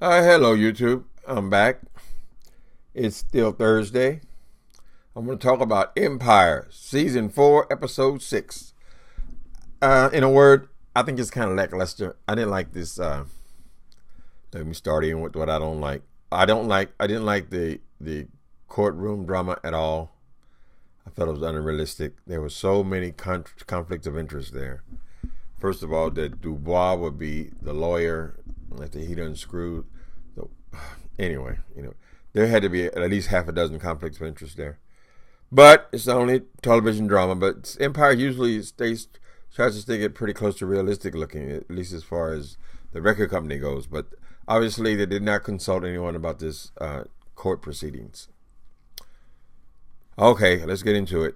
Hello, YouTube. I'm back. It's still Thursday. I'm going to talk about Empire, Season 4, Episode 6. In a word, I think it's kind of lackluster. I didn't like this. Let me start in with what I don't like. I didn't like the courtroom drama at all. I felt it was unrealistic. There were so many conflicts of interest there. First of all, that Dubois would be the lawyer after he done screwed. So, anyway, there had to be at least half a dozen conflicts of interest there. But it's only television drama. But Empire usually tries to stick it pretty close to realistic looking, at least as far as the record company goes. But obviously, they did not consult anyone about this court proceedings. Okay, let's get into it.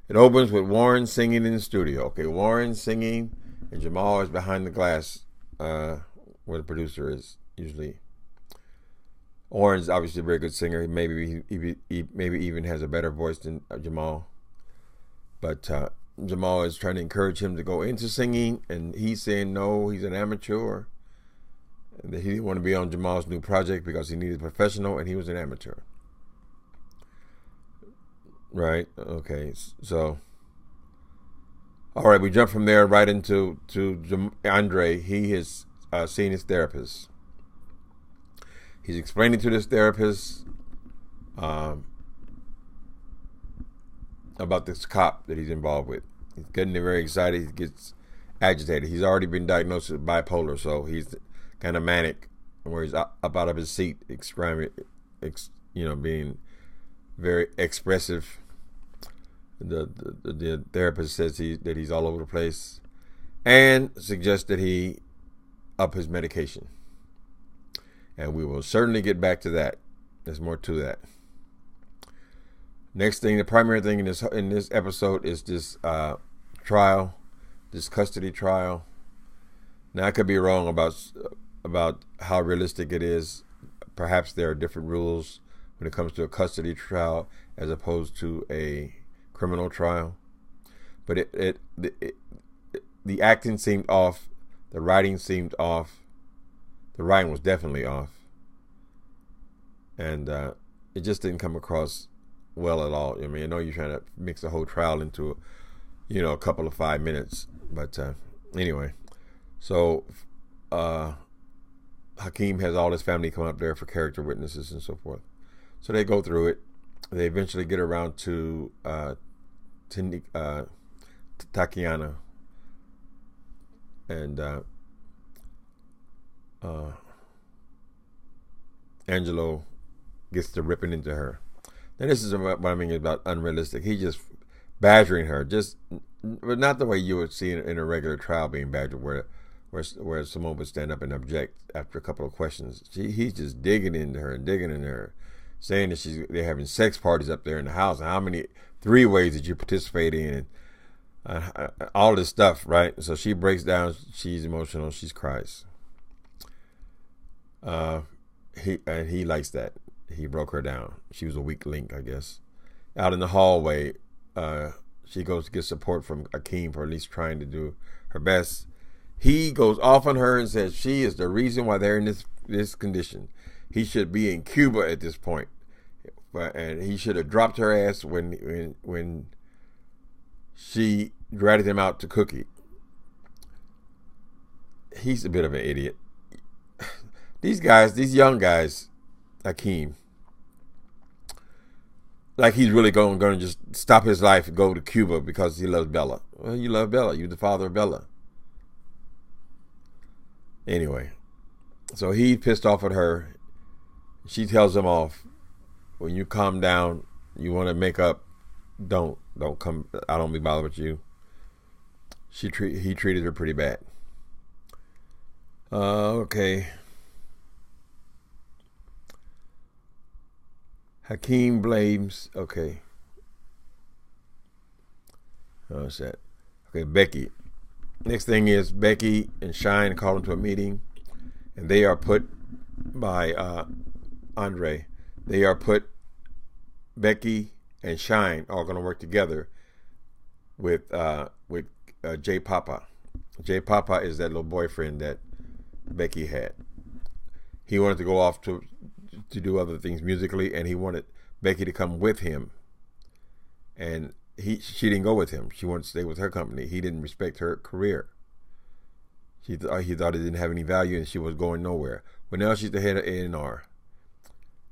It opens with Warren singing in the studio. Okay, Warren singing, and Jamal is behind the glass, where the producer is usually. Warren's obviously a very good singer. Maybe he maybe even has a better voice than Jamal. But Jamal is trying to encourage him to go into singing, and he's saying no, he's an amateur, and that he didn't want to be on Jamal's new project because he needed a professional, and he was an amateur. Right. Okay. So, all right. We jump from there right into Andre. He is seeing his therapist. He's explaining to this therapist about this cop that he's involved with. He's getting very excited. He gets agitated. He's already been diagnosed with bipolar, so he's kind of manic, where he's up out of his seat, being very expressive. The therapist says that he's all over the place, and suggests that he up his medication. And we will certainly get back to that. There's more to that. Next thing, the primary thing in this episode is this trial, this custody trial. Now, I could be wrong about how realistic it is. Perhaps there are different rules when it comes to a custody trial as opposed to a criminal trial. But the acting seemed off. The writing seemed off. The writing was definitely off. And it just didn't come across well at all. I mean, I know you're trying to mix the whole trial into, a couple of 5 minutes. But anyway, so Hakeem has all his family come up there for character witnesses and so forth. So they go through it. They eventually get around to Tatiana. And Angelo gets to ripping into her. Now, this is what I mean about unrealistic. He just badgering her, but not the way you would see in a regular trial being badgered, where someone would stand up and object after a couple of questions. He's just digging into her, saying that they're having sex parties up there in the house, and how many 3-ways did you participate in, all this stuff, right? So she breaks down. She's emotional. She cries. He likes that. He broke her down. She was a weak link, I guess. Out in the hallway, she goes to get support from Hakeem for at least trying to do her best. He goes off on her and says she is the reason why they're in this condition. He should be in Cuba at this point, and he should have dropped her ass when she ratted him out to Cookie. He's a bit of an idiot. These young guys, Hakeem, like he's really going to just stop his life and go to Cuba because he loves Bella. Well, you love Bella. You're the father of Bella. Anyway, so he pissed off at her. She tells him off. When you calm down, you want to make up. Don't come. I don't be bothered with you. He treated her pretty bad. Okay. Hakeem blames. Okay. What's that? Okay, Becky. Next thing is Becky and Shine call him to a meeting, and they are put by Andre. They are put. Becky and Shine are going to work together with J Papa. J Papa is that little boyfriend that Becky had. he wanted to go off to do other things musically, and he wanted Becky to come with him. And she didn't go with him. She wanted to stay with her company. He didn't respect her career. He thought it didn't have any value, and she was going nowhere. Well, now she's the head of A&R.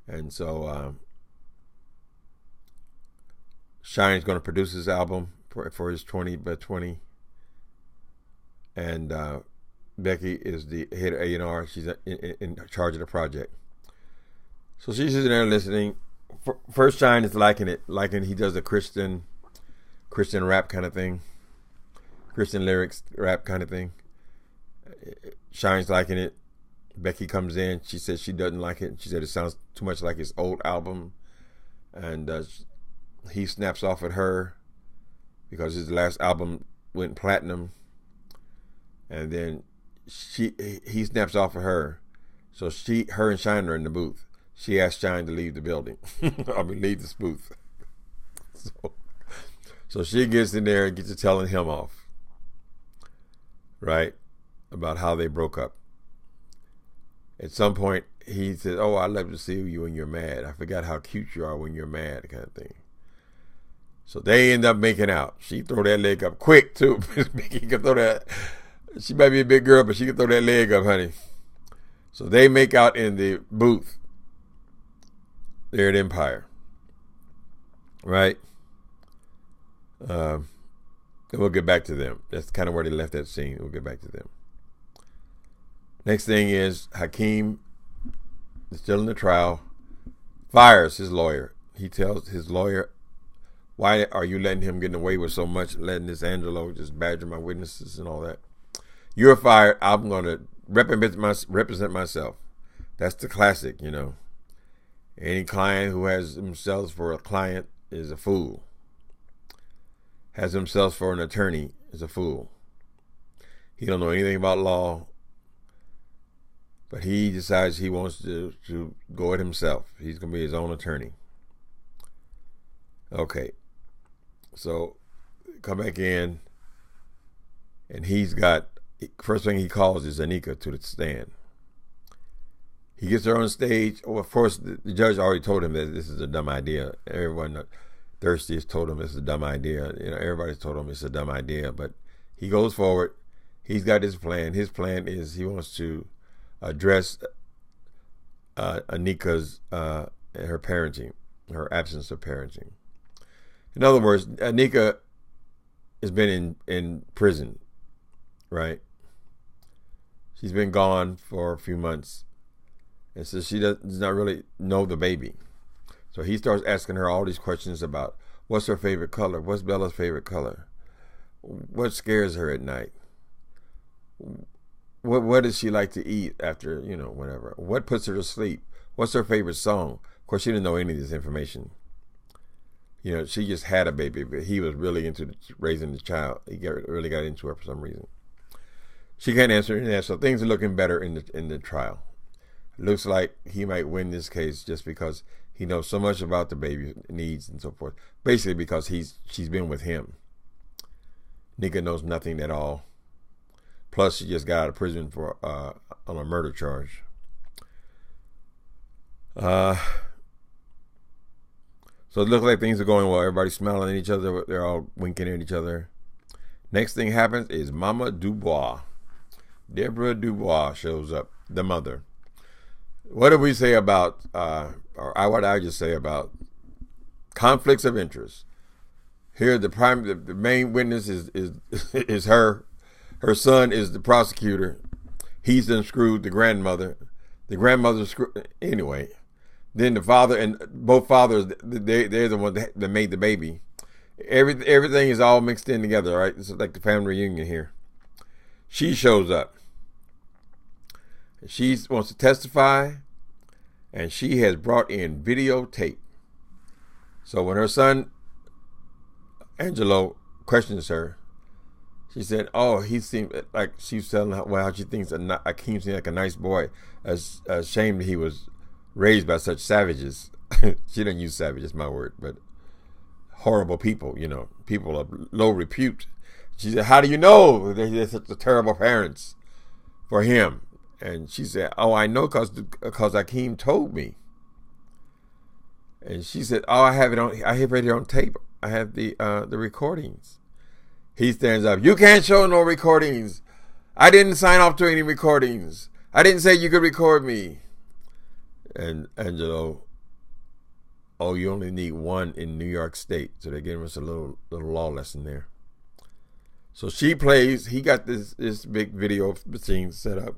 And so Shine's going to produce his album for his 20 by 20. And Becky is the head of A&R. She's in charge of the project. So she's sitting there listening. First, Shine is liking it. He does a Christian rap kind of thing. Christian lyrics rap kind of thing. Shine's liking it. Becky comes in. She says she doesn't like it. She said it sounds too much like his old album. And he snaps off at her because his last album went platinum. And then he snaps off at her. So her and Shine are in the booth. She asked Shine to leave the building. Leave this booth. So she gets in there and gets to telling him off. Right? About how they broke up. At some point, he said, "Oh, I love to see you when you're mad. I forgot how cute you are when you're mad," kind of thing. So they end up making out. She throw that leg up quick, too. Becky can throw that. She might be a big girl, but she can throw that leg up, honey. So they make out in the booth. They're at Empire. Right? And we'll get back to them. That's kind of where they left that scene. We'll get back to them. Next thing is Hakeem is still in the trial, fires his lawyer. He tells his lawyer, "Why are you letting him get away with so much, letting this Angelo just badger my witnesses and all that? You're fired. I'm going to represent myself." That's the classic, you know. Any client who has themselves for a client is a fool. Has himself for an attorney is a fool. He don't know anything about law, but he decides he wants to go it himself. He's going to be his own attorney. Okay. So come back in, and he's got, first thing he calls is Anika to the stand. He gets her on stage. Oh, of course, the judge already told him that this is a dumb idea. Everyone thirsty has told him it's a dumb idea. You know, everybody's told him it's a dumb idea. But he goes forward. He's got his plan. His plan is he wants to address Anika's her parenting, her absence of parenting. In other words, Anika has been in prison, right? She's been gone for a few months. And so she does not really know the baby. So he starts asking her all these questions about what's her favorite color? What's Bella's favorite color? What scares her at night? What does she like to eat after, whatever? What puts her to sleep? What's her favorite song? Of course, she didn't know any of this information. She just had a baby, but he was really into raising the child. He really got into her for some reason. She can't answer any of that, so things are looking better in the trial. Looks like he might win this case just because he knows so much about the baby needs and so forth. Basically because she's been with him. Nika knows nothing at all. Plus she just got out of prison for on a murder charge. So it looks like things are going well. Everybody's smiling at each other. They're all winking at each other. Next thing happens is Mama Dubois. Deborah Dubois shows up, the mother. What did we say about, what I just say about conflicts of interest? Here, the main witness is her. Her son is the prosecutor. He's then screwed the grandmother. The grandmother screwed anyway. Then the father and both fathers, they're the ones that made the baby. Everything is all mixed in together, right? It's like the family reunion here. She shows up. She wants to testify, and she has brought in videotape. So when her son, Angelo, questions her, she said, "Oh, he seemed like," she was telling her, well, she thinks Hakeem seemed like a nice boy. Ashamed he was raised by such savages. She didn't use savage, it's my word, but horrible people, people of low repute. She said, "How do you know they're such terrible parents for him?" And she said, "Oh, I know, cause Hakeem told me." And she said, "Oh, I have it right here on tape. I have the recordings." He stands up. "You can't show no recordings. I didn't sign off to any recordings. I didn't say you could record me." And Angelo, "Oh, you only need one in New York State." So they're giving us a little law lesson there. So she plays. He got this big video machine set up.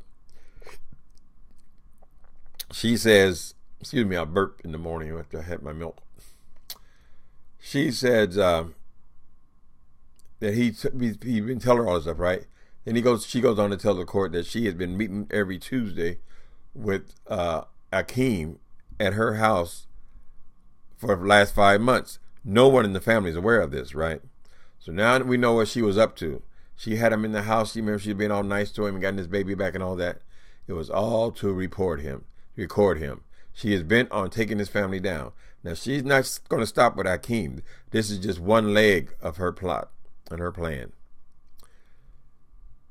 She says, excuse me, I burped in the morning after I had my milk. She says that he's been telling her all this stuff, right? Then she goes on to tell the court that she has been meeting every Tuesday with Hakeem at her house for the last 5 months. No one in the family is aware of this, right? So now we know what she was up to. She had him in the house. She remember she'd been all nice to him and gotten his baby back and all that. It was all to record him. She is bent on taking his family down. Now she's not going to stop with Hakeem. This is just one leg of her plot and her plan.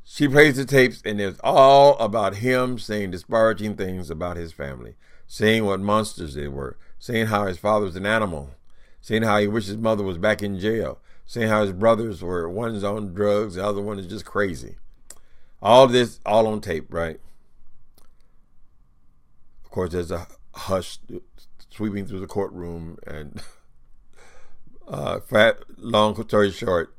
She plays the tapes, and it's all about him saying disparaging things about his family, saying what monsters they were, saying how his father was an animal, saying how he wished his mother was back in jail, saying how his brothers were, one's on drugs, the other one is just crazy. All this, all on tape, right? Of course, there's a hush sweeping through the courtroom, and long story short,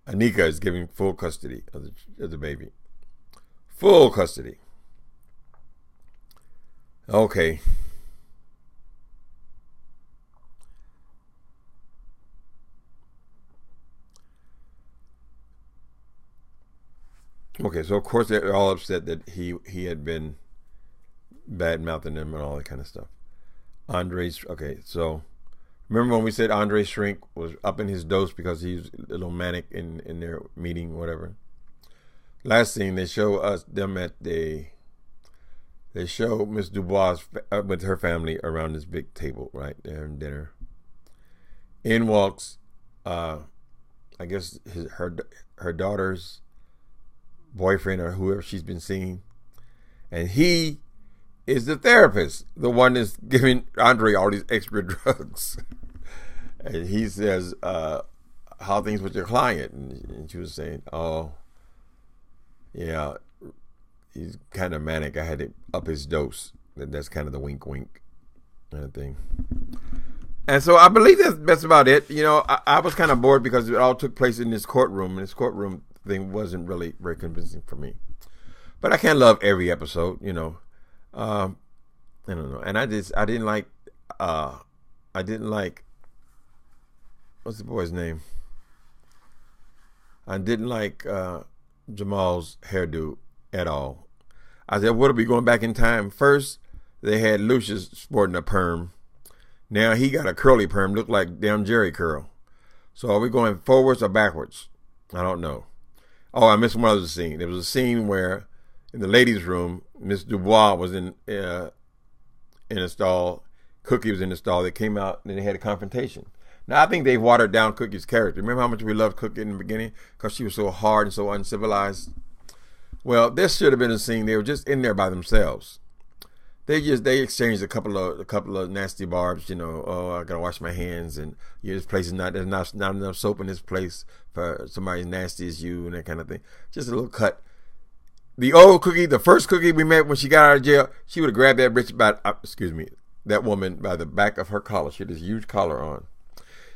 Anika is giving full custody of the baby. Full custody. Okay. Okay, so of course they're all upset that he had been bad mouthing them and all that kind of stuff. Okay, so remember when we said Andre Shrink was up in his dose because he was a little manic in their meeting, whatever. Last thing, they show they show Miss Dubois with her family around this big table, right there in dinner. In walks, I guess her daughter's boyfriend or whoever she's been seeing, and he is the therapist, the one that's giving Andre all these extra drugs. And he says, "How things with your client?" And she was saying, "Oh, yeah, he's kind of manic. I had to up his dose." That's kind of the wink wink kind of thing. And so I believe that's about it. You know, I was kind of bored because it all took place in this courtroom, and this courtroom thing wasn't really very convincing for me. But I can't love every episode, you know. I don't know. And I didn't like what's the boy's name? I didn't like Jamal's hairdo at all. I said, what are we going back in time? First, they had Lucius sporting a perm. Now he got a curly perm, looked like damn Jerry curl. So are we going forwards or backwards? I don't know. Oh, I missed one other scene. There was a scene where in the ladies' room, Miss Dubois was in a stall. Cookie was in the stall. They came out and they had a confrontation. Now, I think they watered down Cookie's character. Remember how much we loved Cookie in the beginning? Because she was so hard and so uncivilized. Well, this should have been a scene. They were just in there by themselves. They exchanged a couple of nasty barbs. You know, oh, I gotta wash my hands, and this place is there's not enough soap in this place for somebody as nasty as you, and that kind of thing. Just a little cut. The old Cookie, the first Cookie we met when she got out of jail, she would have grabbed that woman by the back of her collar. She had this huge collar on.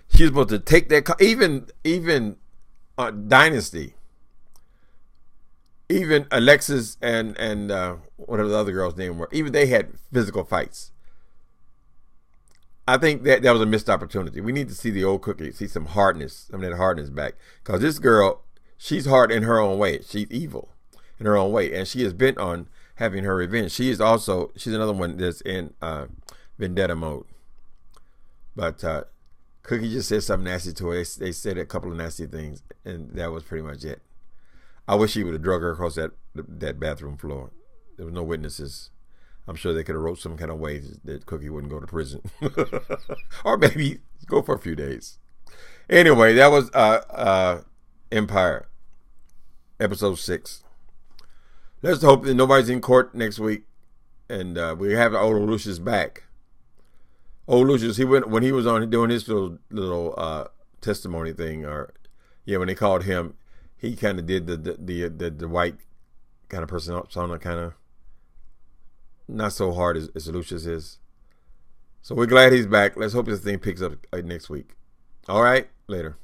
She was supposed to take that, even Dynasty, even Alexis and whatever the other girl's name were, even they had physical fights. I think that was a missed opportunity. We need to see the old Cookie, see some hardness, some of that hardness back. Because this girl, she's hard in her own way. She's evil in her own way, and she is bent on having her revenge. She's another one that's in vendetta mode. But Cookie just said something nasty to her. They said a couple of nasty things, and that was pretty much it. I wish he would have drug her across that bathroom floor. There was no witnesses. I'm sure they could have wrote some kind of way that Cookie wouldn't go to prison. Or maybe go for a few days. Anyway, that was Empire, episode 6. let's hope that nobody's in court next week, and we have old Lucius back. Old Lucius, when he was on doing his little testimony thing, when they called him, he kind of did the white kind of person, sounding kind of not so hard as Lucius is. So we're glad he's back. Let's hope this thing picks up next week. All right, later.